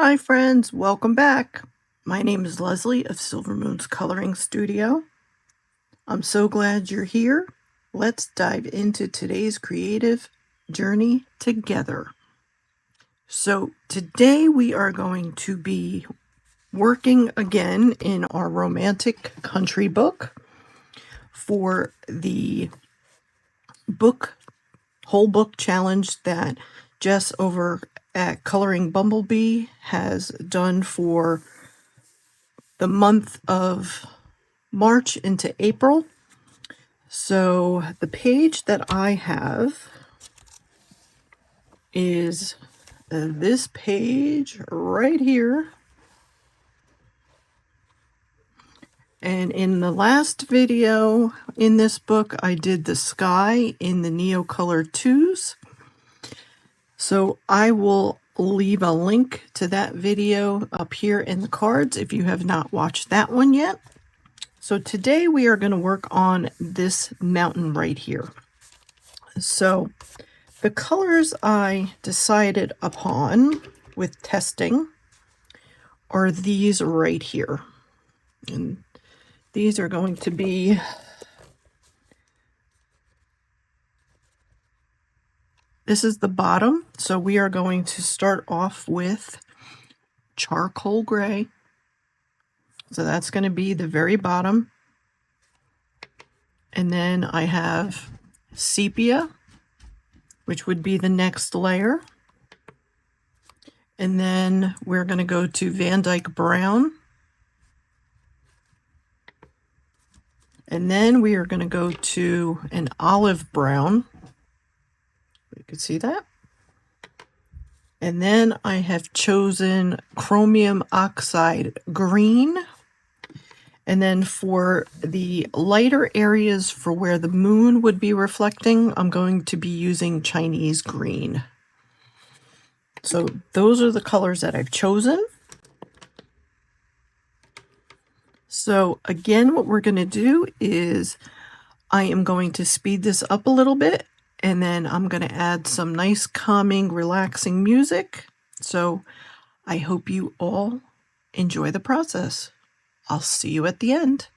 Hi friends, welcome back. My name is Leslie of Silver Moon's Coloring Studio. I'm so glad you're here. Let's dive into today's creative journey together. So today we are going to be working again in our romantic country book for the whole book challenge that Jess over at Colouring Bumblebee has done for the month of March into April. So the page that I have is this page right here. And in the last video in this book, I did the sky in the Neocolor IIs. So I will leave a link to that video up here in the cards if you have not watched that one yet. So today we are going to work on this mountain right here. So the colors I decided upon with testing are these right here. And these are going to be this is the bottom. So we are going to start off with charcoal gray. So that's going to be the very bottom. And then I have sepia, which would be the next layer. And then we're going to go to Van Dyke brown. And then we are going to go to an olive brown. You can see that. And then I have chosen chromium oxide green. And then for the lighter areas for where the moon would be reflecting, I'm going to be using Chinese green. So those are the colors that I've chosen. So again, what we're going to do is I am going to speed this up a little bit, and then I'm going to add some nice, calming, relaxing music. So I hope you all enjoy the process. I'll see you at the end.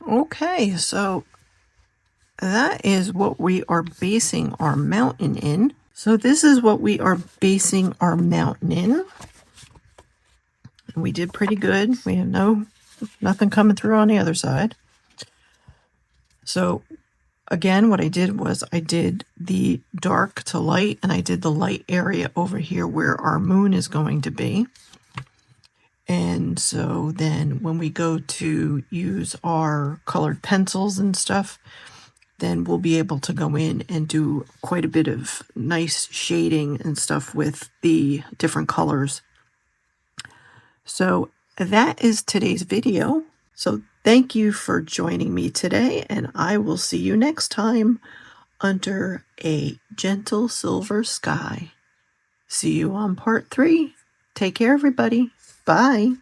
Okay, so that is what we are basing our mountain in. So this is what we are basing our mountain in. And we did pretty good. We have nothing coming through on the other side. So again, what I did was I did the dark to light, and I did the light area over here where our moon is going to be. And so then when we go to use our colored pencils and stuff, then we'll be able to go in and do quite a bit of nice shading and stuff with the different colors. So that is today's video. So thank you for joining me today, and I will see you next time under a gentle silver sky. See you on part 3. Take care, everybody. Bye.